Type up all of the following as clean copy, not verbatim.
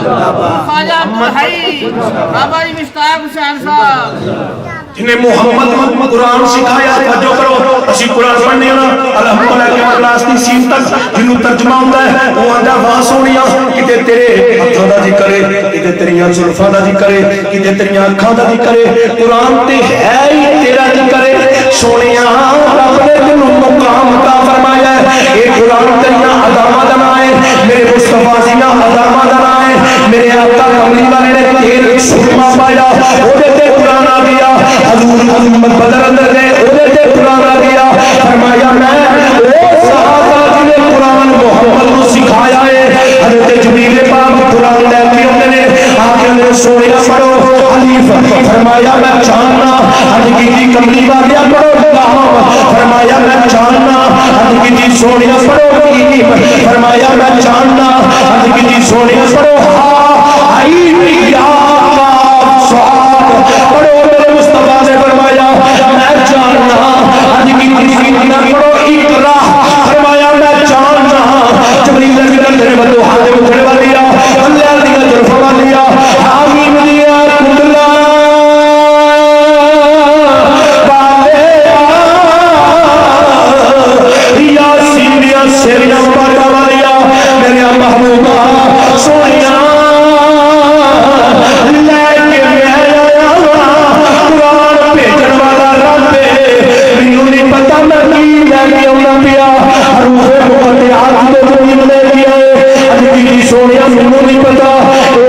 خواجہ عبدالحی بابا جی مشتاق حسین صاحب جنہیں محمد قرآن سکھایا توجہ کرو اسی قرآن پڑھنے نا الحمدللہ کے مقلاس کی سین تک جنہوں ترجمہ ہوتا ہے وہ آندہ وہاں سونیا کتے تیرے ہتھوں دا ذکر ہے کتے تیریاں زلفاں دا ذکر ہے کتے تیریاں اکھاں دا ذکر ہے قرآن تے ہے ہی تیرا ذکر ہے سونیا رب نے تینوں مقام عطا فرمایا ہے اے قرآن تیریاں عظامت دا نام ہے میرے مصطفیٰ دیاں عظامت دا نام ہے میرے آقا کملی والے نے تیر سرما پایا او دے تے قرآن آ گیا حضور محمد بدر اندر نے اوہ تے قرآن آ گیا فرمایا میں او صحابہ جنہیں قرآن محمد کو سکھایا ہے حضرت جبریل پاک قرآن لے کے ہوتے نے آگے نے سوڑیا پڑھو حلیف فرمایا میں جاننا حج کی کملی والیاں پڑھو کام فرمایا میں جاننا حج کی سوڑیا پڑھو کی فرمایا میں جاننا حج کی سوڑیا پڑھو ہاں آئی یا پڑھو میرے مصطفیٰ نے فرمایا میں جاننا آج کی نہ پڑھو اقرا فرمایا میں جاننا جبریل نے تیرے بدو ہاتھ اٹھنے والی اللہ دی طرف والی آمین دیا کندلا یا سینیا سیریاں پاٹا والی میرے محبوبہ سونیا سونیا منو نہیں پتا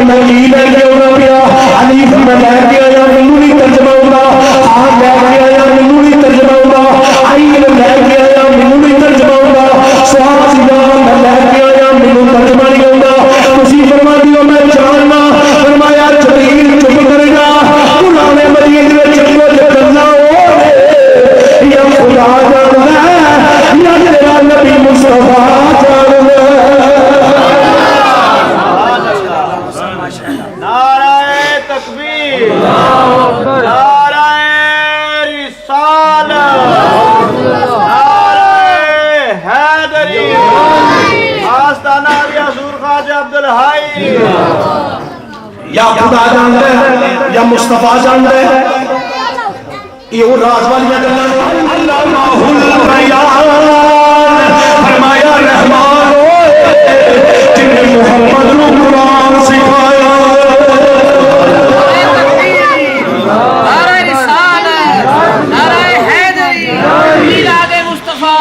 میں کی لے کے آنا پیا حلیف میں لے کے آیا منو نہیں ترجمہ ہوگا ہاں لے کے آیا منو نہیں ترجمہ ہوگا آئی میں لے کے آیا منو نہیں ترجمہ ہوگا سواب سیدھا میں لے کے آیا منو ترجمہ نہیں ہوگا اسی فرما دیو میں جاننا فرمایا جبریل چپ کرے گا قرآن مجید میں چپو جبرنا ہو یا خدا جاننا ہے یا تیرا نبی مصطفیٰ جاننا یا خدا جان دے یا مصطفیٰ جان دے یہ وہ راز والیاں گلاں اللہ الریان فرمایا رحمان جن نے محمد کو قرآن سکھایا نعرہ رسالت نعرہ حیدری میلاد مصطفیٰ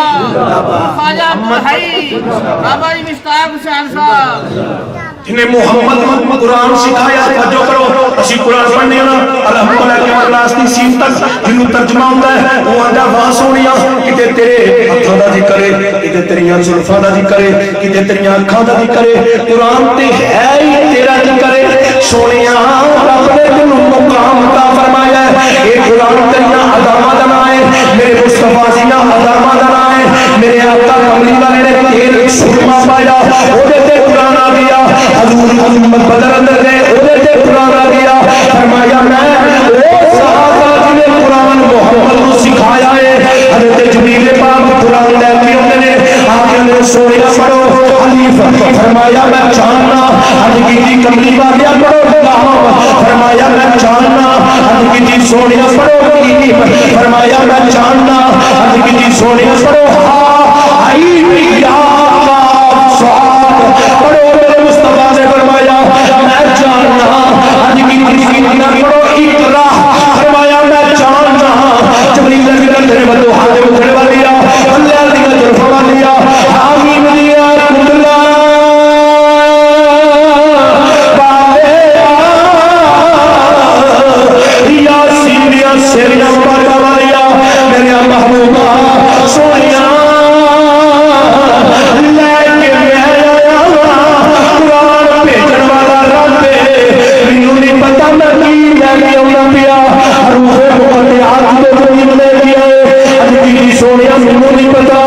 خواجہ عبدالحی بابا جی مشتاق حسین صاحب جنہیں محمد قرآن سکھایا توجہ کرو اسی قرآن پڑھنے نا الحمدللہ کے مقلاس کی سین تک جنہوں ترجمہ ہوتا ہے وہ آندہ وہاں سونیا کتے تیرے ہتھوں دا ذکر ہے کتے تیریاں زلفاں دا ذکر ہے کتے تیریاں اکھاں دا ذکر ہے قرآن تے ہے ہی تیرا ذکر ہے سونیا رب نے تینوں مقام عطا فرمایا ہے اے قرآن تیریاں عظامت دا نام ہے میرے مصطفیٰ دیاں عظامت دا نام ہے میرے آقا کملی والے نے تیر سرما پایا او دے تے قرآن آ گیا حضور محمد بدر اندر نے اوہ تے قرآن آ گیا فرمایا میں او صحابہ جنہیں قرآن محمد کو سکھایا ہے حضرت جبریل پاک قرآن لے کے ہوتے نے آگے نے سوڑیا پڑھو حلیف فرمایا میں جاننا حج کی کملی والیاں پڑھو کام فرمایا میں جاننا حج کی سوڑیا پڑھو کی فرمایا میں جاننا حج کی سوڑیا پڑھو ہاں آئی یا پڑھو میرے مصطفیٰ نے فرمایا میں جاننا آج کی نہ پڑھو اقرا فرمایا میں جاننا جبریل نے تیرے بدو ہاتھ اٹھنے والی اللہ دی طرف والی آمین دیا کندلا یا سینیا سیریاں پاٹا والی میرے محبوبہ سونیا سونیا منو نہیں پتا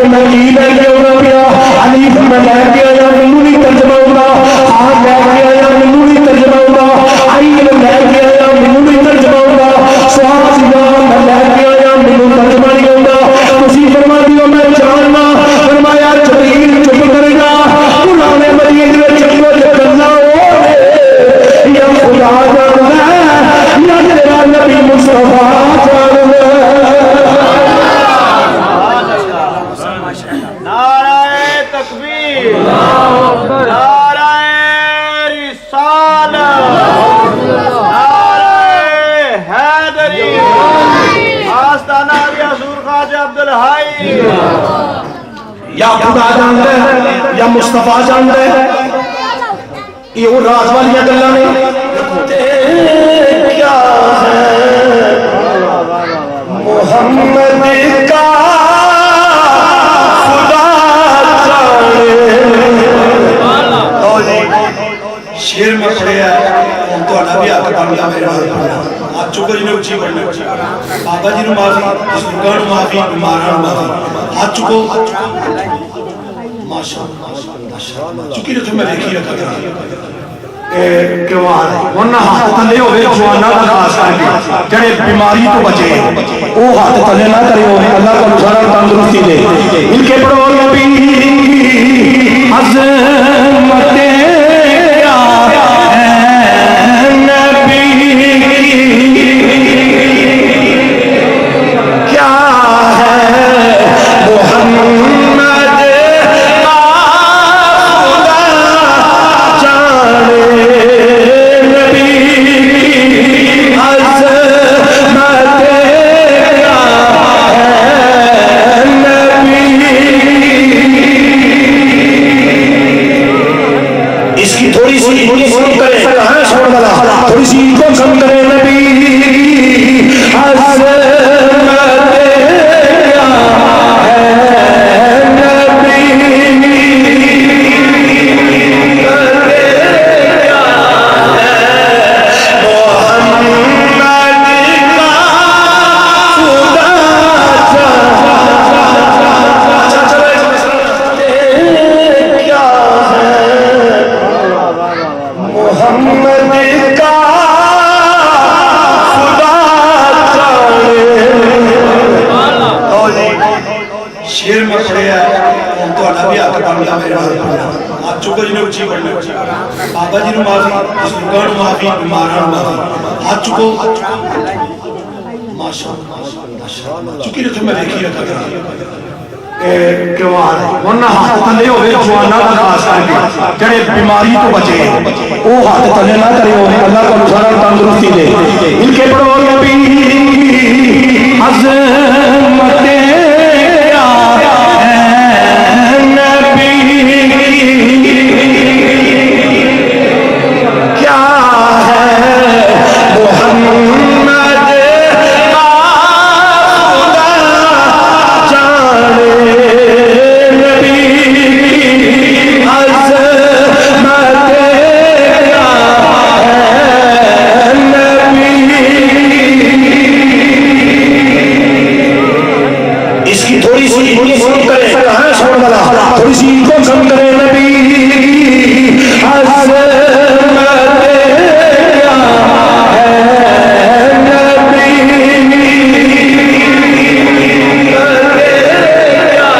میں کی لے کے آنا پیا حلیف میں لے کے آیا منو نہیں ترجمہ ہوگا ہاں لے کے آیا منو نہیں ترجمہ ہوگا آئی میں لے کے آیا منو نہیں ترجمہ ہوگا سواب سیدھا میں لے کے آیا منو ترجمہ نہیں ہوگا اسی فرما دیو میں جاننا فرمایا جبریل چپ کرے گا قرآن مجید میں چپو جبرنا ہو نعرہ رسالت، نعرہ حیدری، آستانہ حضور خواجہ عبدالحی، یا خدا جانتا ہے یا مصطفیٰ جانتا ہے، یہ وہ راز والی گلاں نے کیا ہے محمد کا خدا جانے۔ شیر میں پڑھے ہے تو اڑا بھی آکر بن گیا میرے نال آپ چکو جی نے اچھی پڑھنے بابا جی نے معافی، بزرگاں نے معافی، بیماراں نے معافی، ہاتھ چکو ماشاءاللہ چکی رکھو میں دیکھی رکھا گیا کیوان ورنہ ہاتھ تھلے ہوئے جوانا کا خاص کر کے جڑے بیماری تو بچے وہ ہاتھ تھلے نہ کرے ہوئے اللہ کو سارا تندرستی دے ان کے پڑھو نبی عظمت کیا ہے نبی کیا ہے محمد تھوڑی سی کو کم کرے نبی عظمت کیا ہے نبی کیا ہے محمد کا خدا کیا ہے محمد کا خدا جانے۔ شیر میں پڑھے ہے تو اڑا بھی آکر بن گیا میرے نال آپ چکو جی نے اچھی پڑھنے بابا جی نے معافی، بزرگاں نے معافی، بیماراں نے معافی، ہاتھ چکو ماشاءاللہ چکی رکھو میں دیکھی رکھا گیا کیوان ورنہ ہاتھ تھلے ہوئے جوانا کا خاص کر کے جڑے بیماری تو بچے وہ ہاتھ تھلے نہ کرے ہوئے اللہ کو سارا تندرستی دے ان کے پڑھو نبی عظمت کیا ہے نبی کیا ہے محمد کا خدا جانے نبی عظمت کیا ہے نبی۔ اس کی تھوڑی سی کرے تھوڑی سی کو کم کرے نبی عظمت کیا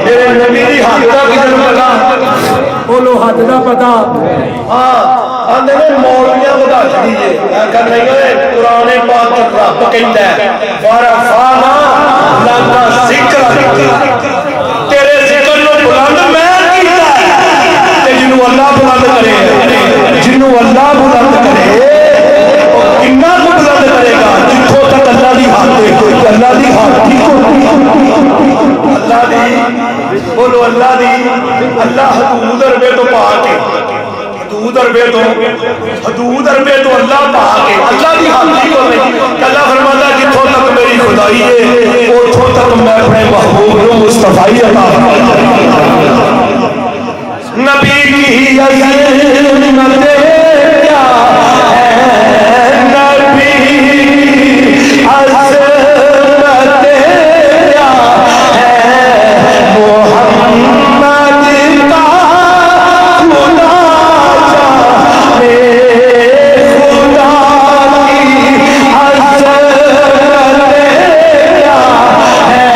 ہے نبی حد دا پتا ہاں آندے نے مولویاں بدا دیجئے کر نہیں گئے قرآن پاک رب کہتا ہے ورفعنا لک ذکرک تیرے ذکر نو بلند میں کیتا ہے تے جنوں اللہ بلند کرے جنوں اللہ بلند کرے کتنا کو بلند کرے گا جتھوں تک اللہ دی ہاتھ دے اللہ دی ہاتھ اللہ دی بولو اللہ دی اللہ حدود عربے تو پا کے حدود عربے تو اللہ پا کے اللہ دی حاضری کو نہیں اللہ فرماتا ہے جتھوں تک میری خدائی ہے اتھوں تک میں اپنے محبوب رو مصطفی عطا نبی کی عظمت کیا ہے نبی عظمت کیا ہے محمد کا خدا جانے خدا کی عظمت کیا ہے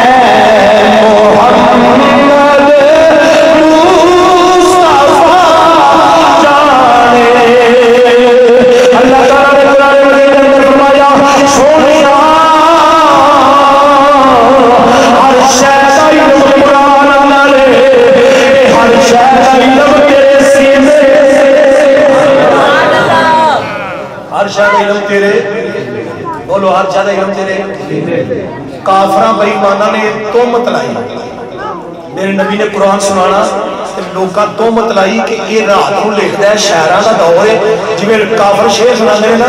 ہر زیادہ علم تیرے کافراں بے ایماناں نے تہمت لائی میرے نبی نے قرآن سنانا لوگاں تہمت لائی کہ یہ رات کو لکھتا ہے شاعراں دا دور ہے جویں کافر شعر سناندے نے نا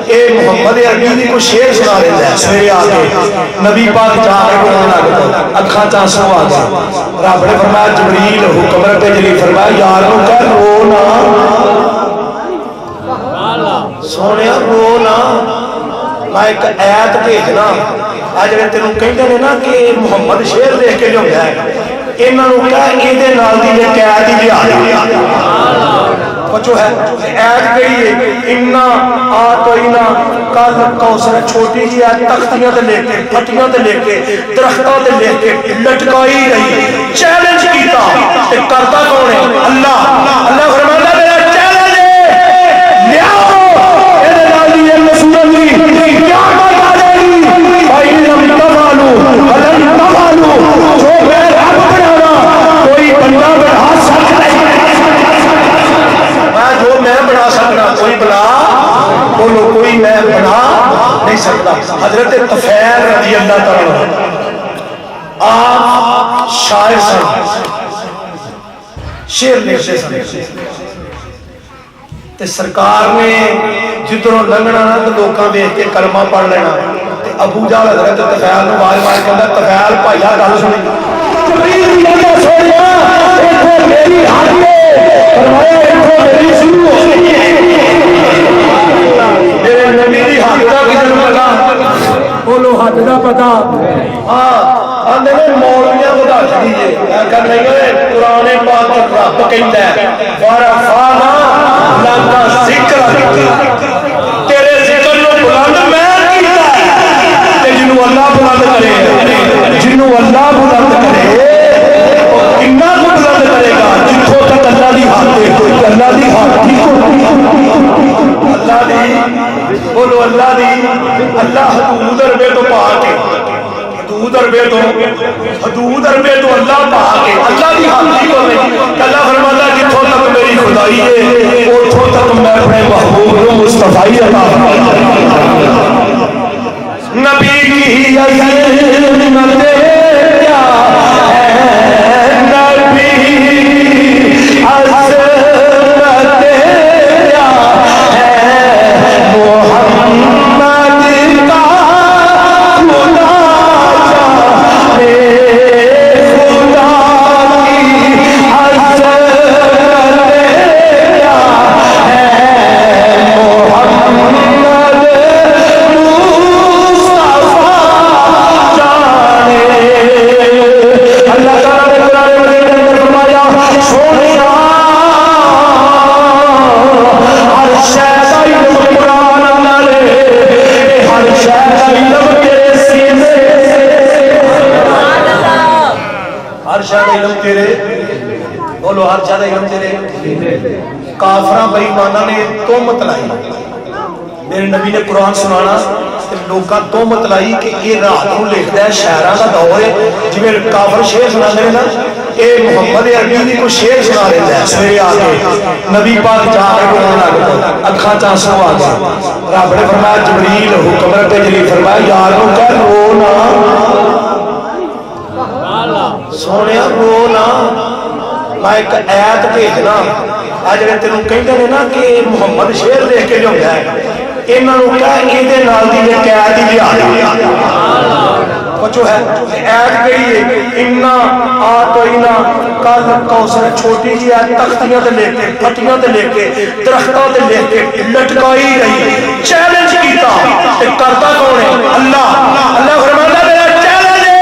اے محمد عربی دی کوئی شعر سنا رہا ہے سویرے آ کے نبی پاک جا کے قرآن لگ گئے اکھاں چ آنسو آ گئے رب نے فرمایا جبریل حکم رکھے جلی فرمایا یار نو کہہ رو نا سونے رو نا میں ایک ایت بھیجنا آج جڑے تینوں کہندے نے نا کہ محمد شعر دیکھ کے لیا ہے انہاں نوں کہہ ایدے نال دی ایک ایت ہی لیا پچھو ہے ایت کہی ہے انا آتینا کل کوثر چھوٹی جی ہے تختیاں تے لے کے پھٹیاں تے لے کے درختاں تے لے کے لٹکائی رہی چیلنج کیتا تے کرتا کون ہے اللہ اللہ فرماتا میرا چیلنج ہے لیاؤ اے نال دی رسول دی قیامت آ جائے گی بھائی لم تفعلوا ولن تفعلوا جو میں رب بنانا کوئی بندہ بنا سکتا ہے جو میں بنا سکتا کوئی بنا بولو کوئی میں بنا نہیں سکتا حضرت طفیل رضی اللہ تعالیٰ آپ شاعر سن شعر لکھتے سن تے سرکار نے جدھروں لنگنا نا تو لوکاں دیکھ کے کلمہ پڑھ لینا تے ابو جہل حضرت طفیل نوں آواز مار کے کہندا طفیل بھائیا گل سنی جبریل کہندا سونیا ایتھے میری حد ہے فرمایا ایتھے میری شروع ہو گئی میرے نبی دی حد دا کدھر پتا بولو حد دا پتا ہاں آندے نے مولویاں ودا چڑی ہے کہندے نہیں قرآن پاک رب کہندا ہے ورفعنا لک ذکر تیرے ذکر نو بلند میں کیتا ہے تے جنوں اللہ بلند کرے جنوں اللہ بلند کرے کنا کو بلند کرے گا جتھوں تک اللہ دی حد ہے اللہ دی حد اللہ دی بولو اللہ دی اللہ حدود عربے تو پا کے حدود عربے تو اللہ پا کے اللہ دی حد کی بولے اللہ فرماتا جتھوں تک میری خدائی ہے اتھوں تک میں اپنے محبوب کو مصطفی عطا نبی کی عظمت کیا ہے نبی عظمت کیا ہے محمد کا خدا جانے خدا کی عظمت کیا ہے محمد مصطفیٰ جانے اللہ تعالیٰ نے قرآن مجید کے اندر فرمایا سونیا ہر شے دا علم قرآن نالے ہر شے دا علم تیرے سینے ہر شے دا علم تیرے بولو ہر شے دا علم تیرے کافراں بے ایماناں نے تہمت لائی میرے نبی نے قرآن سنانا لوگاں تہمت لائی کہ یہ رات کو لکھتا ہے شاعراں دا دور ہے جویں کافر شعر سناندے نے نا اے محمد عربی دی کوئی شعر سنا رہا ہے سویرے آ کے نبی پاک جا کے قرآن لگ گئے اکھاں چ آنسو آ گئے رب نے فرمایا جبریل حکم رکھے جلی فرمایا یار نو کہہ رو نا سونے رو نا میں ایک ایت بھیجنا آج جڑے تینوں کہندے نے نا کہ محمد شعر دیکھ کے لیا ہے انہاں نوں کہہ ایدے نال دی ایک ایت ہی لیا پچھو ہے ایت کہی ہے انا آتینا کل کوثر چھوٹی جی ہے تختیاں تے لے کے پھٹیاں تے لے کے درختاں تے لے کے لٹکائی رہی چیلنج کیتا تے کرتا کون ہے اللہ اللہ فرماتا میرا چیلنج ہے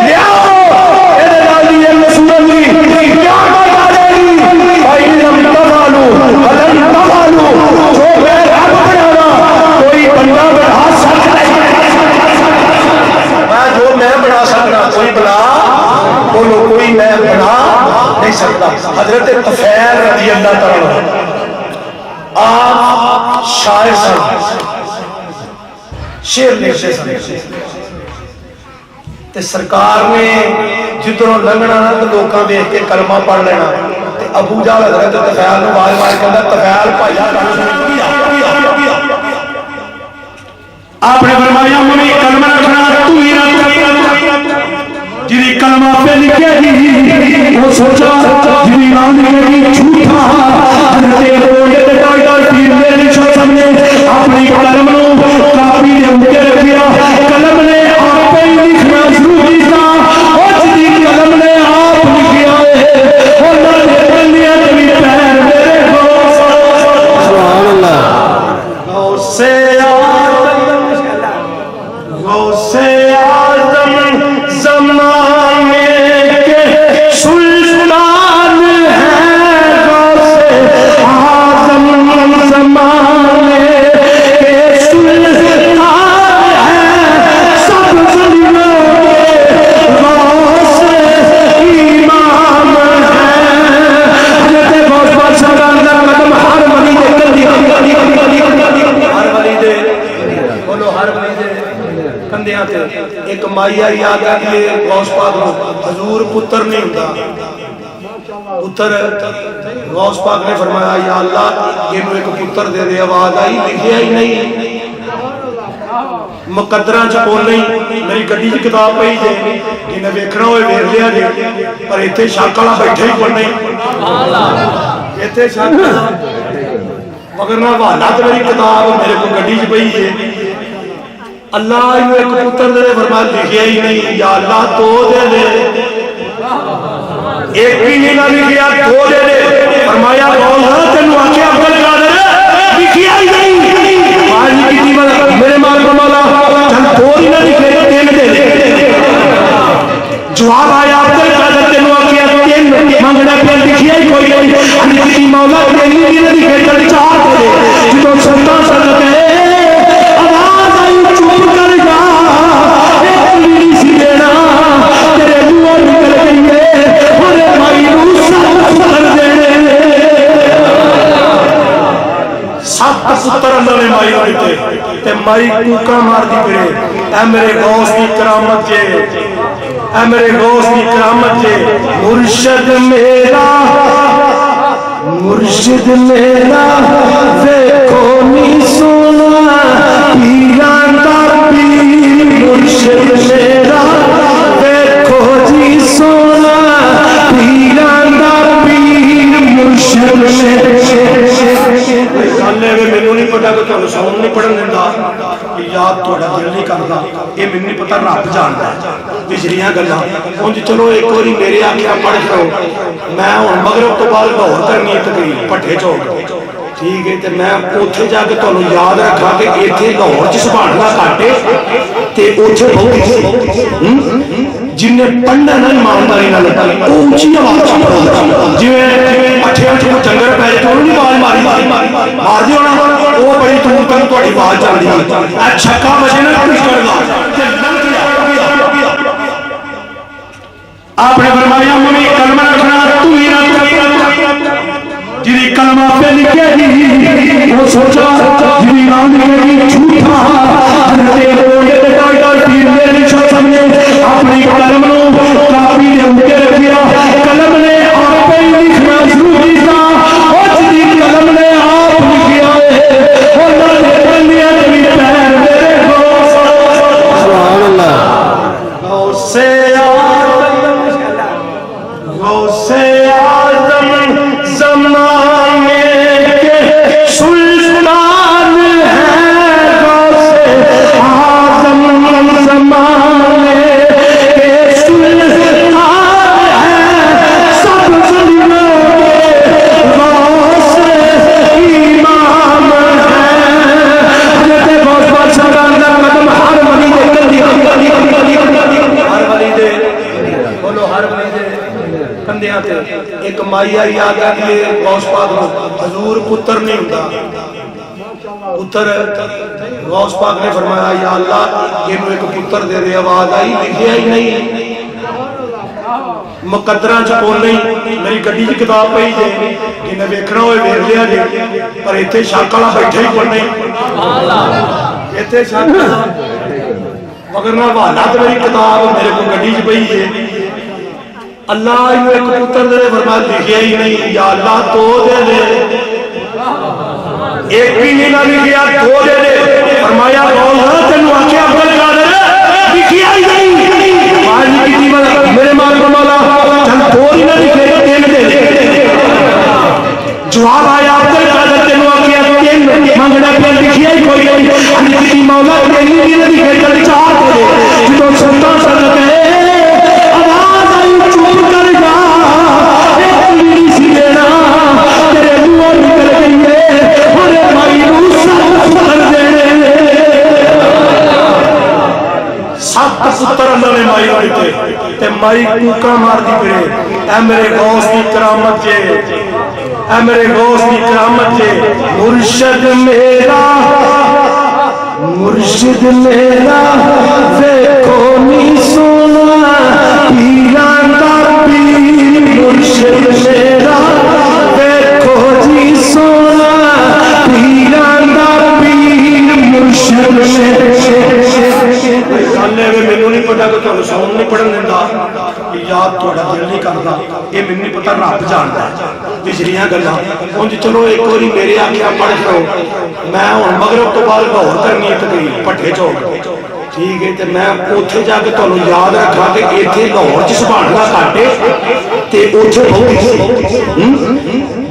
لیاؤ اے نال دی رسول دی قیامت آ جائے گی بھائی لم تفعلوا ولن تفعلوا جو میں رب بنانا کوئی بندہ بنا سکتا ہے جو میں بنا سکتا کوئی بنا بولو کوئی میں بنا نہیں سکتا حضرت طفیل رضی اللہ تعالیٰ آپ شاعر سن شعر لکھتے سن تے سرکار نے جدھروں لنگنا نا تو لوکاں دیکھ کے کلمہ پڑھ لینا تے ابو جہل حضرت طفیل نوں آواز مار کے کہندا طفیل بھائیا گل سنی آپ نے فرمایا ممی کلمہ رکھنا تو ہی رکھ جنہی کلمہ پہ لکھے گی وہ سوچا جنہی نام لکھے گی جھوٹا حضرت بوڑے ڈاکٹر پیر میری شخص نے اپنی کلم نو کافی نے اٹھے رکھیا کلم نے آپ پہ لکھنا ضروری تھا اور جنہی کلم نے آپ لکھیا ہے اور نہ دیکھن لیا جنہی پیر میرے کو سبحان اللہ غوث اعظم زمانے کے سلطان ہیں غوث اعظم زمانے کے سلطان ہیں سب زمینوں کے غوث امام ہیں حضرت غوث بادشاہ کا قدم ہر ولی دے بولو ہر ولی دے کندیاں تھے ایک مائی آئی آگا کہ غوث پاک حضور پتر نہیں ہوتا پتر غوث پاک نے فرمایا یا اللہ یہ ایک پتر دے دے آواز آئی لکھیا ہی نہیں مقدرہ چکول نہیں میری گڈی کی کتاب پہ ہی دے انہیں ویکھنا ہوئے ویر لیا جے پر ایتھے شاکلہ بیٹھے ہی پڑھنے ایتھے شاکلہ مگر نہ وحالات میری کتاب میرے کو گڈی چ پئی ہے اللہ یہ ایک پتر دے فرمایا لکھیا ہی نہیں یا اللہ تو دے دے ایک بھی نہیں نہ لکھیا تو دے دے فرمایا غوث تینوں آکھیا عبد القادر لکھیا ہی نہیں آج کی دیوار میرے مال کا مولا چل تو ہی نہ لکھے تین دے دے جواب آیا عبد القادر تینوں آکھیا تین مانگنا پہ لکھیا ہی کوئی نہیں علی کی مولا تین بھی نہ لکھے چل چار دے دے جو سلطان سلطان ہے پتر اللہ نے مائی ہوئے تے مائی کوکا مار دی پھرے اے میرے غوث کی کرامت جے اے میرے غوث کی کرامت جے مرشد میرا دیکھو نہیں سونا پیران دا پیر مرشد میرا دیکھو جی سونا پیران دا پیر مرشد میرا نہیں پتا کہ تمہیں سون نہیں پڑھن دینا یاد تھوڑا دل نہیں کرتا یہ میں نہیں پتا رب جانتا ہے پچھلیاں گلاں ہوں چلو ایک باری میرے آخیا پڑھ کرو میں ہوں مغرب تو بعد لاہور کرنی تقریر پٹھے چوک ٹھیک ہے میں اتنے جا کے تمہیں یاد رکھا کہ اتنے لاہور چ سبھالنا کاٹے تے اتنے بہت جن نے پڑھنا نہ ایمانداری نہ لگا وہ اونچی آواز جی پٹھے کو چنگر پہ تو نہیں آواز ماری مار دی ہونا وہ بڑی دور تک تھوڑی آواز چل رہی ہے چھکا بجے نا کچھ آپ نے فرمایا ممی کلمہ رکھنا تو ہی رکھ جنہی کلمہ پہ لکھے گی وہ سوچا جنہی نام لکھے گی جھوٹا حضرت بوڑے ڈاکٹر پیر میری شخص نے اپنی کلم نو کافی نے اٹھے رکھیا کلم نے آپ پہ لکھنا ضروری تھا اور جنہی کلم نے آپ لکھیا ہے اور نہ دیکھن لیا جنہی پیر میرے کو سبحان اللہ غوث اعظم زمانے کے سلطان ہیں غوث اعظم زمانے کے سلطان ہیں سب زمینوں کے غوث امام ہیں حضرت غوث بادشاہ کا قدم ہر ولی دے بولو ہر ولی دے کندیاں تھے ایک مائی آئی آگا کہ غوث پاک حضور پتر نہیں ہوتا پتر غوث پاک نے فرمایا یا اللہ یہ ایک پتر دے دے آواز آئی لکھیا ہی نہیں مقدرہ چکول نہیں میری گڈی کی کتاب پہ ہی دے انہیں ویکھنا ہوئے ویر لیا جے پر ایتھے شاکلہ بیٹھے ہی پڑھنے ایتھے شاکلہ مگر نہ وحالات میری کتاب میرے کو گڈی چ پئی ہے اللہ یہ ایک پتر دے فرمایا لکھیا ہی نہیں یا اللہ تو دے دے ایک بھی نہیں نہ لکھیا تو دے دے فرمایا تینوں آخیا عبد القادر لکھیا ہی نہیں آج کی میرے مالک مولا چل دو ہی نہ لکھے تین دے جواب آیا عبد القادر تینوں آخیا تین منگنا پہ لکھیا ہی کوئی نہیں کی مولا تین ہی نہ لکھے چل چار دے جدو سلطان صدق ہے آواز آئی چپ کر جا ایک میری سی دینا تیرے منہ نکل گئی ہے اور مائی روسا کر دینے سات پتر اللہ نے مائی ہوئے تے مائی کوکا مار دی پھرے اے میرے غوث کی کرامت جے اے میرے غوث کی کرامت جے مرشد میرا دیکھو نی سونا پیران دا پیر مرشد میرا دیکھو جی سونا پیران دا پیر مرشد میرا مینوں نہیں پتا کہ تمہیں سون نہیں پڑھن دینا یاد تھوڑا دل نہیں کرتا یہ مینوں نہیں پتا رب جانتا پچھلیاں گلاں ہن چلو ایک باری میرے آکھیا پڑھ لو میں ہن مغرب تو بعد لاہور کرنی ہے تقریر پٹھے چوک ٹھیک ہے تے میں اوتھے جا کے تانوں یاد رکھا کہ ایتھے لاہور چ سبحان اللہ کاٹے تے اوتھے بہت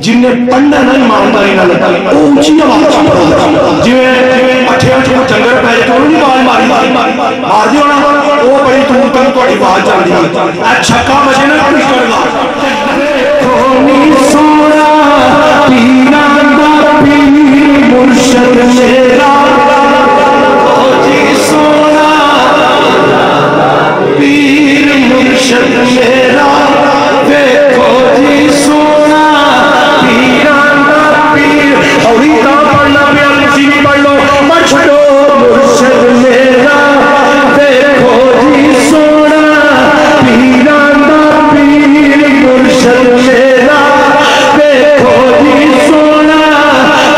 جن نے پڑھنا نہ ایمانداری نال اونچی آواز پڑھو جویں اٹھے چنگر پے تو نہیں آواز مار دیو نا وہ بڑی دور تک تہاڈی آواز چل رہی ہے اے چھکا بجے نا کچھ کرنا کونی سونا پیران دا پیر مرشد میرا جی سونا پیر مرشد میرا دیکھو جی سونا پیران دا پیر اور ہی پڑھنا پیا کسی بھی پڑھ لو مت چھوڑو مرشد میرا دیکھو جی سونا پیران دا پیر مرشد میرا دیکھو جی سونا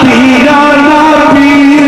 پیران دا پیر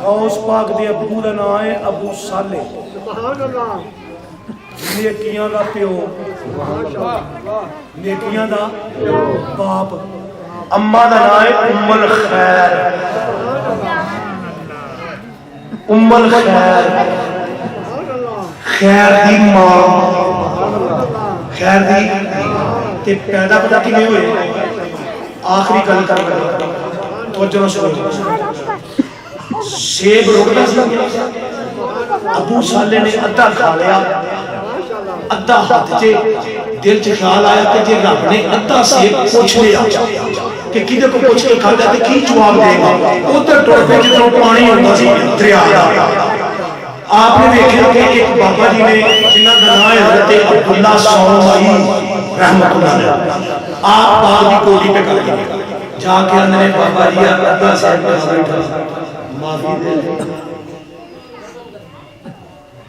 غوث پاک دے ابو دا نام ہے ابو صالح نیکیاں دا پیو نیکیاں دا باپ اما دا نام ہے ام الخیر ام الخیر خیر دی ماں خیر دی تے پیدا پتا کیویں ہوئے آخری گل کر رہا توجہ سنو سیب روکتا سی ابو صالح نے ادھا کھا لیا ادھا ہاتھ چے دل چ خیال آیا کہ جے رب نے ادھا سیب پوچھ لیا کہ کدے کو پوچھ کے کھاتا تے کی جواب دے گا ادھر ٹر پہ جدوں پانی ہوندا سی دریا دا آپ نے دیکھا کہ ایک بابا جی نے جنہاں دا نام حضرت عبداللہ سومائی رحمۃ اللہ علیہ آپ باغ کی کوٹھی پہ کر گئے جا کے اندر بابا جی ادھا سیب کھا بیٹھا معافی دے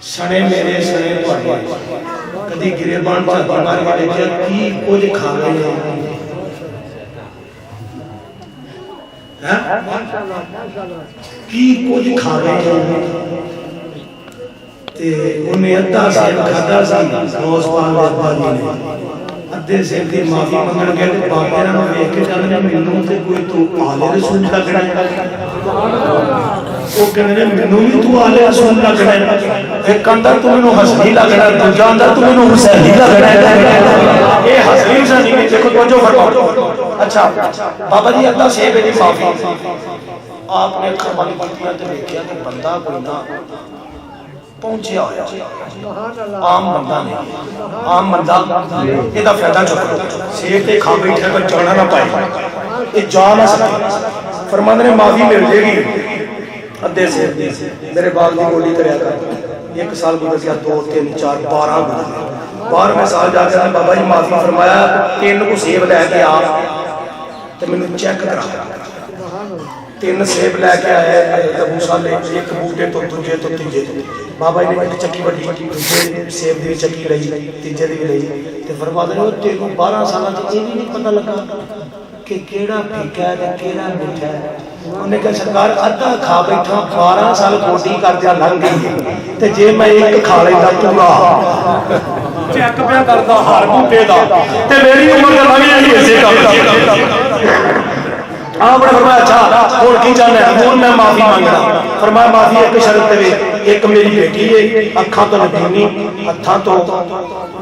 سنے میرے سنے پڑھے کدی گرے بان چاہتا ہمارے والے کیا کی کچھ کھا گئے کی کچھ کھا گئے تے انہیں ادھا سیب کھاتا سا روز پاک بابا جی نے ادھے سیب دی معافی منگن گئے تے بابے نے ویکھ کے کہنے مینوں تے کوئی تو آلے رسول لگنا وہ کہنے مینوں بھی تو آلے رسول لگنا ایک اندر تو مینوں حسنی لگنا دوجا اندر تو مینوں حسینی لگنا اے حسنی حسینی نہیں دیکھو توجہ فرماؤ اچھا بابا جی ادھا سیب دی معافی آپ نے کھمل پتیاں تے ویکھیا تے بندہ کوئی نہ پہنچیا ہویا عام بندہ نہیں عام بندہ یہ دا فائدہ چکو سیب تے کھا بیٹھے کوئی جانا نہ پائے یہ جا نہ سکے فرماندے نے معافی مل جائے گی ادھے سے میرے باغ دی گولی کریا کر 1 سال گزر گیا 2 3 4 12 گزر گئے 12ویں سال جا کے بابا جی معافی فرمایا 3 کو سیب لے کے آ تو مینوں چیک کرا 3 سیب لے کے آئے ابو صالح ایک بوٹے تو دوجے تو تیجے تو بابا جی نے ایک چکی وڈی دوجے سیب دی چکی لئی تیجے دی لئی تے فرماتے ہیں تینوں 12 سالاں تے یہ نہیں پتہ لگا کہ کیڑا پھیکا ہے تے کیڑا میٹھا ہے انہیں کہا سرکار ادھا کھا بیٹھا 12 سال کوٹی کر دیا لنگ گئی تے جے میں ایک کھا لیتا پورا چیک پیا کردا ہر بوٹے دا تے میری عمر دا لگی نہیں ایسے کام آپ نے فرمایا اچھا ہوں کی چاہنا ہے ہوں میں معافی مانگنا فرمایا معافی ایک شرط دے ایک میری بیٹی ہے اکھاں تو نبینی ہتھاں تو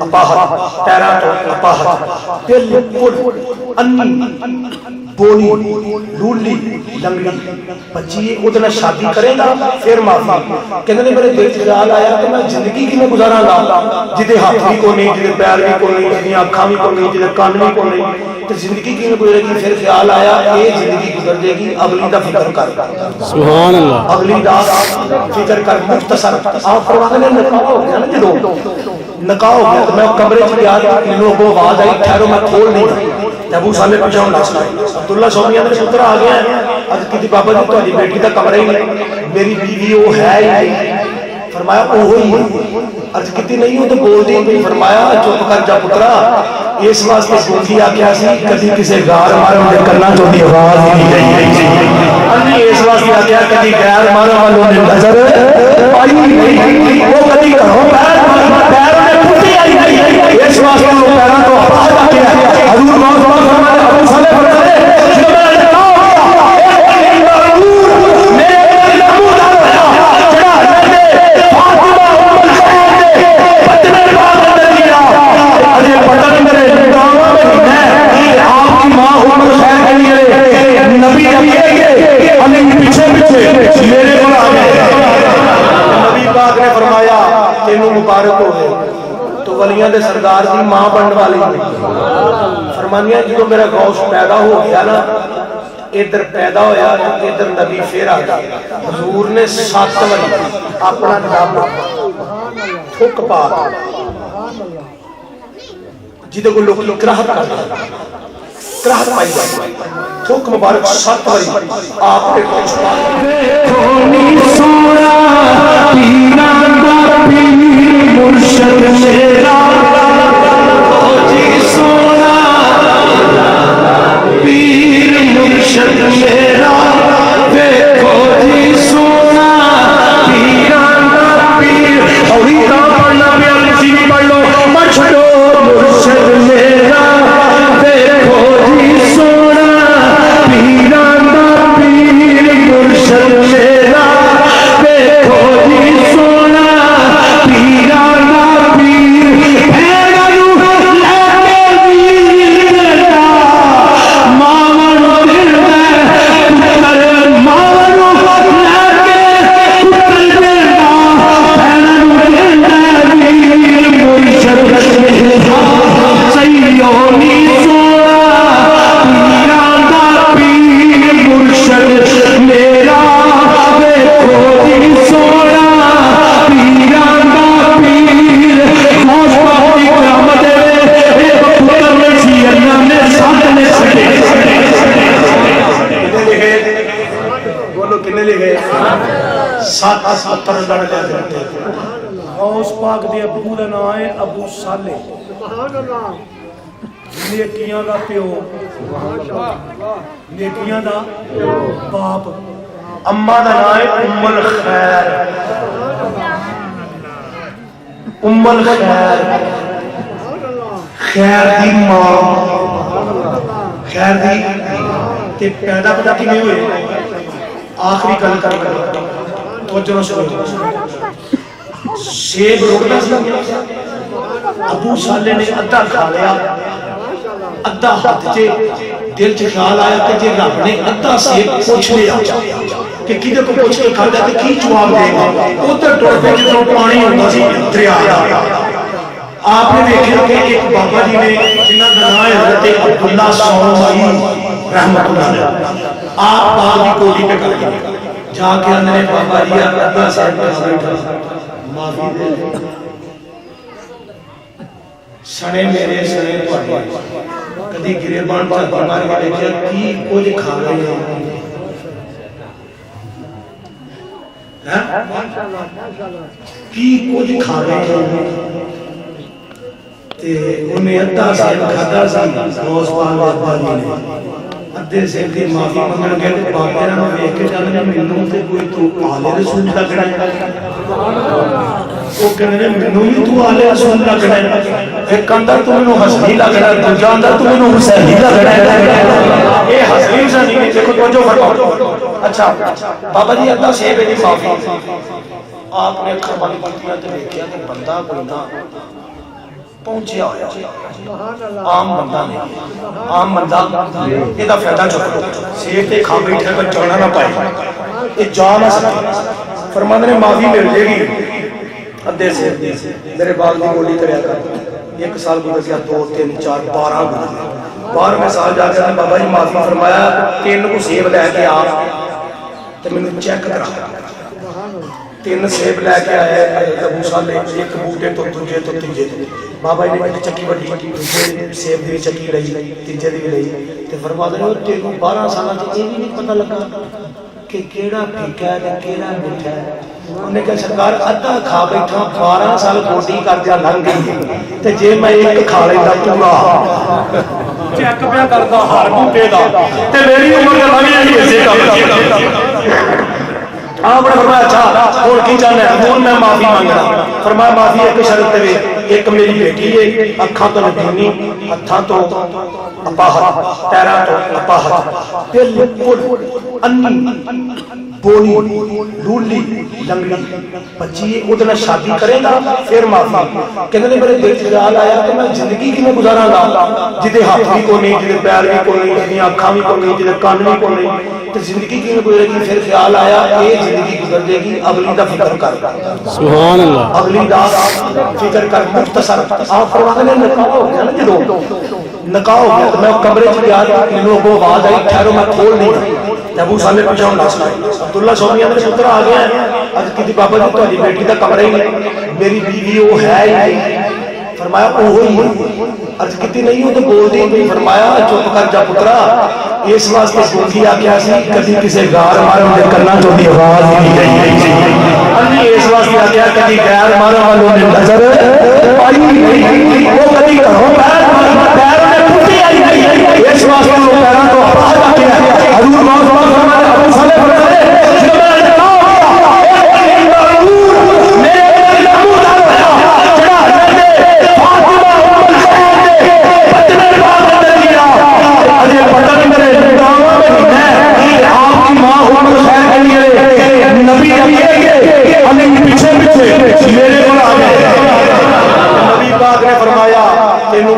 اپاہت پیراں تو اپاہت بالکل انی بولی لولی لنگڑی بچی ادھر شادی کرے گا پھر معافی کہنے میرے دل خیال آیا کہ میں زندگی کی میں گزاراں گا جدے ہاتھ بھی کو نہیں جدے پیر بھی کو نہیں جدے اکھاں بھی کو نہیں جدے کان بھی کو نہیں تو زندگی کی میں گزرے گی پھر خیال آیا یہ زندگی گزر جائے گی اگلی دا فکر کر سبحان اللہ اگلی دا فکر کر مختصر آپ فرماتے ہیں نکاح ہو گیا نا جدو نکاح ہو گیا تو میں کمرے چ گیا انہوں کو آواز آئی ٹھہرو میں کھول نہیں ابو صالح پیچھے ہوں لاسٹ عبداللہ سومیہ نے پتر آ گیا اج کسی بابا جی تہاڈی بیٹی دا کمرہ ہی نہیں میری بیوی وہ ہے ہی نہیں فرمایا اوہی عرض کیتی نہیں ہوں تو بول دی نہیں فرمایا چپ کر جا پترا اس واسطے سوکھی آکھیا سی کدی کسے گار مارن دے کرنا چوندی آواز ہی نہیں گئی انہی اس واسطے آکھیا کدی غیر مارن والوں نے نظر آئی نہیں وہ کدی گھروں پیر میں پھٹی آئی نہیں اس واسطے وہ پیراں تو آواز آ گیا حضور مولا فرماتے ابو صالح فرماتے جو میرا نکاح ہو گیا ایک ضرور میرے نمودار ہوا جڑا نے فاطمہ ام الخیر دے پتنے بعد اندر گیا اجے پتن میرے گاؤں میں ہے آپ کی ماں ام الخیر کے لیے نبی اکیلے ہمیں پیچھے پیچھے میرے کو آ گئے نبی پاک نے فرمایا تینوں مبارک ہو گئے تو ولیاں دے سردار دی ماں بننے والی فرمانیاں جدو میرا غوث پیدا ہو گیا نا ادھر پیدا ہویا ادھر نبی پھر آ گیا حضور نے 7 واری اپنا نام تھک پا جدے کو لوگ کراہت کر دیا کراہت پائی جائے تھک مبارک 7 واری آپ نے غوث پا کونی سونا پیران دا پیر مرشد میرا جی سونا پیر مرشد میرا دیکھو جی سونا پیران دا پیر اوہی دا پڑھنا پیار کسی بھی پڑھ لو مچھڑو مرشد میرا دیکھو جی سونا پیران دا پیر مرشد میرا دیکھو جی سونا پیران دا پیر غوث پاک دے ابو دا نام ہے ابو صالح نیکیاں دا پیو نیکیاں دا باپ اما دا نام ہے ام الخیر ام الخیر خیر دی ماں خیر دی تے پیدا پتا کی نہیں ہوئے آخری گل کر توجہ نہ سنو سیب روکنا سی ابو صالح نے ادھا کھا لیا ادھا ہاتھ چے دل چ خیال آیا کہ جے رب نے ادھا سیب پوچھ لیا کہ کدے کو پوچھ کے کھا لیا تے کی جواب دے گا ادھر ٹر پے جدوں پانی ہوندا سی دریا آپ نے دیکھا کہ ایک بابا جی نے جنہاں دا نام ہے حضرت عبداللہ سومائی رحمۃ اللہ علیہ آپ باغ کی کوٹی پہ کر گئے جا کے اندر بابا جی ادھا سیب کھا بیٹھا معافی دے سنے میرے سنے کدی گریبان پر بمار والے کی کچھ کھا رہے ہیں کی کچھ کھا رہے ہیں انہیں ادھا سیب کھاتا سی روز پال نے ادھے سیب دی معافی منگن گئے تو باقی رہنا ویک کے جانے مینوں تے کوئی تو آلے رسول لگنا ہے وہ کہنے مینوں بھی تو آلے رسول لگنا ہے ایک اندر تو مینوں حسنی لگنا ہے دوجا اندر تو مینوں حسینی لگنا ہے یہ حسنی حسینی نہیں دیکھو توجہ فرماؤ اچھا بابا جی ادھا سیب دی معافی آپ نے خبر کیتیاں تے ویکھیا کہ بندہ کوئی نہ پہنچیا ہویا عام بندہ نہیں عام بندہ یہ دا فائدہ چکو سیب تے کھا بیٹھے کو جانا نہ پائے یہ جا نہ سکے فرمانے نے معافی مل جائے گی ادھے سے میرے باغ دی گولی کریا کر 1 سال گزر گیا 2 3 4 12 گزر گیا 12ویں سال جا کے بابا جی معافی فرمایا 3 کو سیب لے کے آ تے مینوں چیک کرا 3 سیب لے کے آئے ابو صالح ایک بوٹے تو دوجے تو تیجے بابا جی نے چکی بڑی سیب دی چکی لئی تیجے دی لئی تے فرماتے ہیں تینوں 12 سالاں تے یہ بھی نہیں پتہ لگا کہ کیڑا پھیکا ہے تے کیڑا میٹھا ہے انہوں نے کہا سرکار ادھا کھا بیٹھا 12 سال گوڈی کر دیا لنگ گئی تے جے میں ایک کھا لیندا پورا چیک پیا کردا ہر بوٹے دا تے میری عمر دا لگی نہیں ایسے کام آپ نے فرمایا اچھا اور کی چاہنا ہے اور میں معافی مانگ رہا فرمایا معافی ایک شرط تے ایک میری بیٹی ہے اکھاں تو نبینی ہتھاں تو اپاہت پیراں تو اپاہت بالکل انی بولی لولی لنگڑی بچی ادھر شادی کرے گا پھر معافی کہنے نے میرے دل خیال آیا کہ میں زندگی کی میں گزارا گا جدے ہاتھ بھی کو نہیں جدے پیر بھی کو نہیں جدے آنکھاں بھی کو نہیں جدے کان بھی کو نہیں تو زندگی کی میں گزرے گی پھر خیال آیا یہ زندگی گزر جائے گی اگلی دا فکر کر سبحان اللہ اگلی دا فکر کر مختصر آپ فرماتے ہیں نکاح ہو گیا نا جدو نکاح ہو گیا تو میں کمرے چ گیا لوگوں آواز آئی ٹھہرو میں کھول نہیں ابو صالح پیچھے ہوں ناس لائے عبداللہ سومیہ میرے پتر آ گیا ہے آج کہتی بابا جی تہاڈی بیٹی دا کمرہ ہی نہیں میری بیوی وہ ہے ہی نہیں فرمایا اوہی عرض کیتی نہیں ہو تو بول دی نہیں فرمایا چپ کر جا پترا اس واسطے گونگی آ گیا سی کبھی کسی غار مارن دے کنا چوں دی آواز نہیں گئی انہی اس واسطے آ گیا کبھی غیر مارن والوں نے نظر آئی نہیں وہ کبھی گھروں پیر نے پھٹی آئی نہیں اس واسطے وہ پیراں تو باہر آ گیا حضور مولا فرماتے ابو صالح فرماتے جب میں نکاح ہوا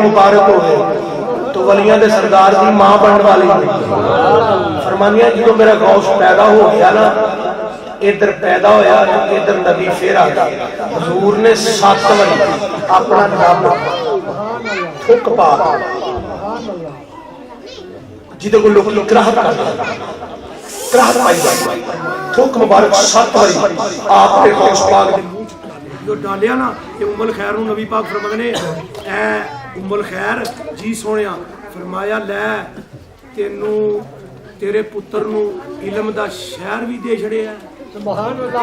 مبارک ہو گئے تو ولیاں دے سردار دی ماں بننے والی فرمانیاں جدو میرا غوث پیدا ہو گیا نا ادھر پیدا ہویا ادھر نبی پھر آ گیا حضور نے 7 واری اپنا نام تھک پا جدو کو لوگ کراہت کرتا کراہت پائی جائے تھک مبارک 7 واری آپ نے غوث پاک جو ڈالیا نا کہ ام الخیر نو نبی پاک فرماتے نے اے ام الخیر جی سونیا فرمایا لے تینوں تیرے پتر نو علم دا شہر بھی دے چھڑیا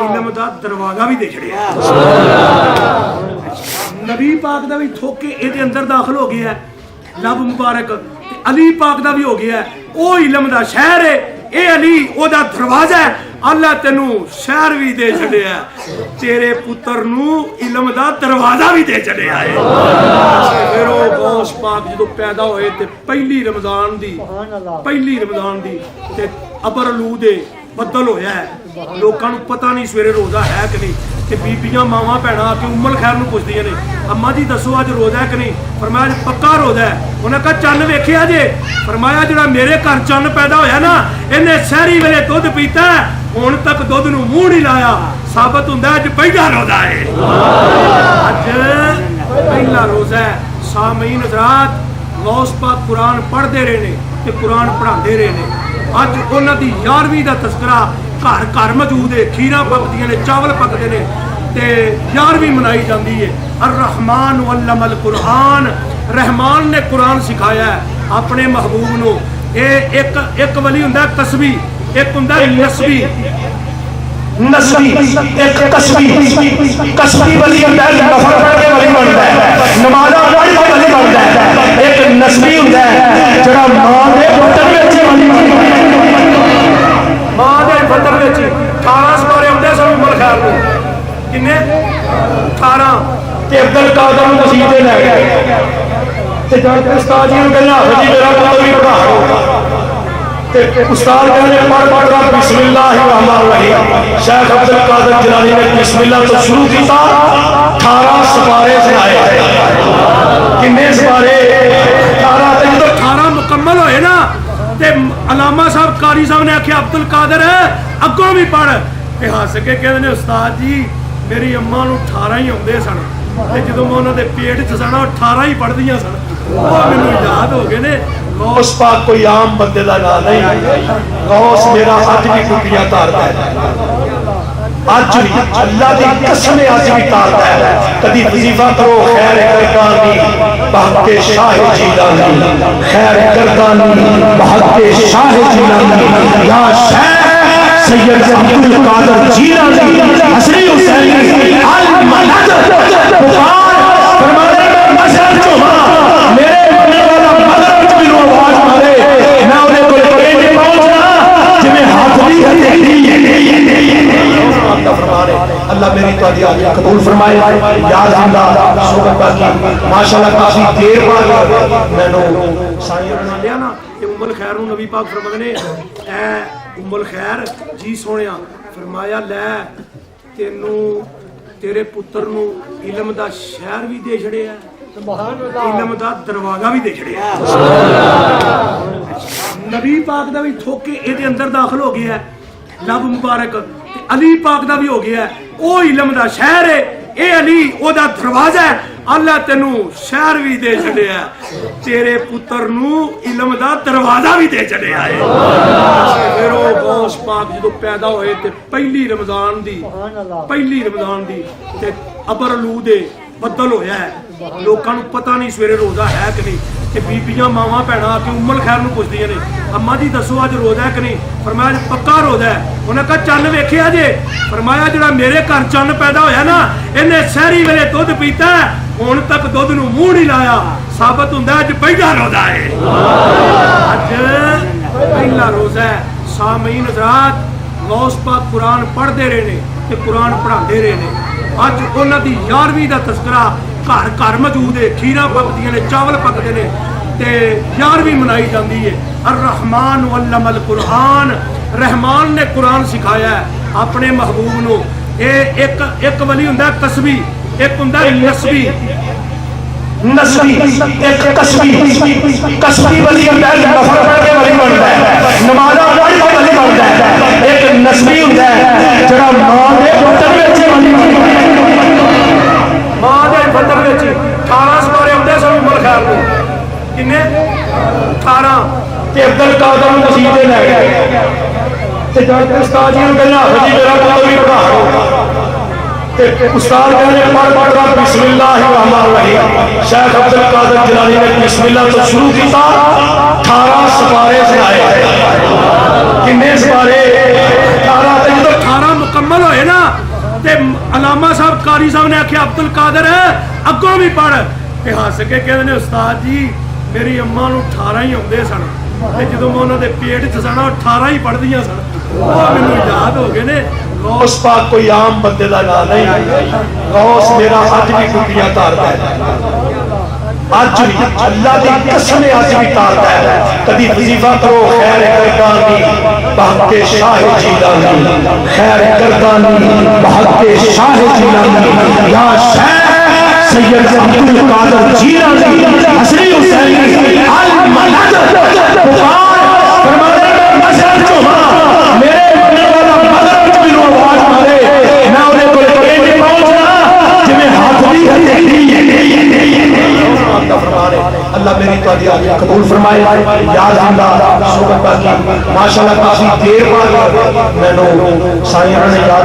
علم دا دروازہ بھی دے چھڑیا نبی پاک دا بھی تھوک کے اے دے اندر داخل ہو گیا ہے لب مبارک علی پاک دا بھی ہو گیا ہے او علم دا شہر ہے اے علی او دا دروازہ ہے اللہ تینوں شہر بھی دے چھڑیا تیرے پتر نو علم دا دروازہ بھی دے چھڑیا ہے پھر وہ غوث پاک جدو پیدا ہوئے تے پہلی رمضان دی تے ابرلو دے بدل ہویا ہے لوکاں نو پتہ نہیں سویرے روزہ ہے کہ نہیں تے بیبیاں ماواں بھੈਣਾں آ کے ام الخیر نو پوچھدیاں نے اما جی دسو اج روزہ ہے کہ نہیں فرمایا پکا روزہ ہے انہاں کہا چن ویکھیا جے فرمایا جڑا میرے گھر چن پیدا ہویا نا اینے سحری ویلے دودھ پیتا ہے ہن تک دودھ نو منہ نہیں لایا ثابت ہوندا اج پہلا روزہ ہے اج پہلا روزہ ہے سامعین حضرات غوث پاک قرآن پڑھتے رہے نے تے قرآن پڑھاندے رہے نے اج انہاں دی 11ویں دا تذکرہ گھر گھر موجود ہے کھیراں پکدیاں نے چاول پکدے نے تے 11ویں منائی جاندی ہے۔ الرحمن علم القرآن، رحمان نے قرآن سکھایا ہے اپنے محبوب نو۔ ایک ولی ہوندا ہے کسبی، ایک ہوندا ہے نسبی۔ نسبی ایک کسبی ولی ہوتا ہے، نفل پڑھ کے ولی بنتا ہے، نماز پڑھ کے ولی بنتا ہے۔ ایک نسبی ہوتا ہے جڑا ماں دے پتر وچ ولی بنتا ہے، ماں دے پتر وچ 18 سپارے ہوندے سن عمر خیر نو، کنے 18 تے عبد القادر نو مسیح تے لے گئے تے جان کے استاد جی نوں کہنا جی میرا پتر بھی پڑھا دو، تے استاد کہنے پڑھ کر بسم اللہ الرحمن الرحیم۔ شیخ عبد القادر جیلانی نے بسم اللہ تو شروع کیتا، 18 سپارے سنائے۔ کنے سپارے؟ 18۔ تے جدوں 18 مکمل ہوئے نا تے علامہ صاحب قاری صاحب نے آکھیا عبد القادر اگوں بھی پڑھ، تے ہس کے کہندے استاد جی میری اماں نو 18 ہی ہوندے سن، تے جدوں میں انہاں دے پیٹ چ سنا 18 ہی پڑھدیاں سن۔ وہ مینوں یاد ہو گئے نے۔ غوث پاک کوئی عام بندے دا نام نہیں، غوث میرا اج بھی ٹوٹیاں تاردا ہے، اج بھی اللہ دی قسم اج بھی تاردا ہے۔ کدی وظیفہ کرو خیر گردانی بحق شاہ جیلانی، خیر گردانی بحق شاہ جیلانی، یا شیخ سید عبد القادر جیلانی حسنی حسینی المدد بخار فرمانے میں مشہد جو ہاں میرے بنے والا مدد بھی آواز مارے میں انہیں کوئی پڑے نہیں پہنچنا جمیں ہاتھ بھی ہے اللہ میری تو آدھی قبول فرمائے۔ یا زندہ صحبت باقی ماشاءاللہ کافی دیر بعد میں نے سائیں بنا لیا نا کہ ام الخیر نو نبی پاک فرماندے نے اے ام الخیر جی سونیا فرمایا لے تینوں تیرے پتر نو علم دا شہر بھی دے چھڑیا ہے، علم دا دروازہ بھی دے چھڑیا ہے۔ نبی پاک دا بھی تھوکے اے دے اندر داخل ہو گیا ہے، لب مبارک علی پاک دا بھی ہو گیا ہے، او علم دا شہر ہے، اے علی او دا دروازہ ہے۔ اللہ تینوں شہر بھی دے چھڑیا ہے، تیرے پتر نو علم دا دروازہ بھی دے چھڑیا ہے۔ پھر او غوث پاک جدو پیدا ہوئے تے پہلی رمضان دی تے ابرلو دے بدل ہویا ہے، لوکاں نوں پتہ نہیں سویرے روزہ ہے کہ نہیں، کہ بیبیاں ماواں بھੈਣਾں آ کے ام الخیر نوں پوچھدیاں نے اماں جی دسو اج روزہ ہے کہ نہیں، فرمایا پکا روزہ ہے۔ انہاں کہا چن ویکھیا جے، فرمایا جڑا میرے گھر چن پیدا ہویا نا اینے سحری ویلے دودھ پیتا ہے، ہن تک دودھ نوں منہ نہیں لایا، ثابت ہوندا اج پہلا روزہ ہے، اج پہلا روزہ ہے۔ سامعین حضرات غوث پاک قرآن پڑھدے رہے نے تے قرآن پڑھاندے رہے نے، اج انہاں دی 11ویں دا تذکرہ گھر گھر موجود ہے، کھیرا پکدیاں نے، چاول پکدے نے تے 11ویں منائی جاندی ہے۔ الرحمن علم القرآن، رحمان نے قرآن سکھایا ہے اپنے محبوب نو۔ ایک ولی ہوندا ہے کسبی، ایک ہوندا ہے نسبی۔ نسبی ایک کسبی ولی ہوتا ہے، نفل پڑھ کے ولی بنتا ہے، نماز پڑھ کے ولی بنتا ہے۔ ایک نسبی ہوتا ہے جڑا ماں دے پتر وچ ولی بنتا ہے، ماں دے پتر وچ 18 سپارے ہوندے سن عمر خیر نو، کنے 18 تے عبد القادر نو مسیح تے لے گئے تے جان کے استاد جی نوں کہنا جی میرا پتر بھی پڑھا دو، تے استاد کہنے پڑھ کر بسم اللہ الرحمن الرحیم۔ شیخ عبد القادر جیلانی نے بسم اللہ تو شروع کیتا، 18 سپارے سنائے۔ کنے سپارے؟ 18۔ تے جدوں 18 مکمل ہوئے نا تے علامہ صاحب قاری صاحب نے آکھیا عبد القادر اگوں بھی پڑھ، تے ہس کے کہندے استاد جی میری اماں نو 18 ہی ہوندے سن، تے جدوں میں انہاں دے پیٹ چ سنا 18 ہی پڑھدیاں سن۔ وہ مینوں یاد ہو گئے نے۔ غوث پاک کوئی عام بندے دا نام نہیں، غوث میرا اج بھی ٹوٹیاں تاردا ہے، اج بھی اللہ دی قسم اج بھی تاردا ہے۔ کدی وظیفہ کرو خیر گردانی بحق شاہ جیلانی، خیر گردانی بحق شاہ جیلانی، یا شیخ سید عبد القادر جیلانی حسنی حسینی المدد بخار فرمانے میں مشہد جو ہاں میرے بنے والا مدد بھی آواز مارے میں انہیں کوئی پڑے نہیں پہنچنا جمیں ہاتھ بھی اللہ میری تو آدھی قبول فرمائے۔ یا زندہ صحبت باقی ماشاءاللہ کافی دیر بعد میں نے سائیں نے یاد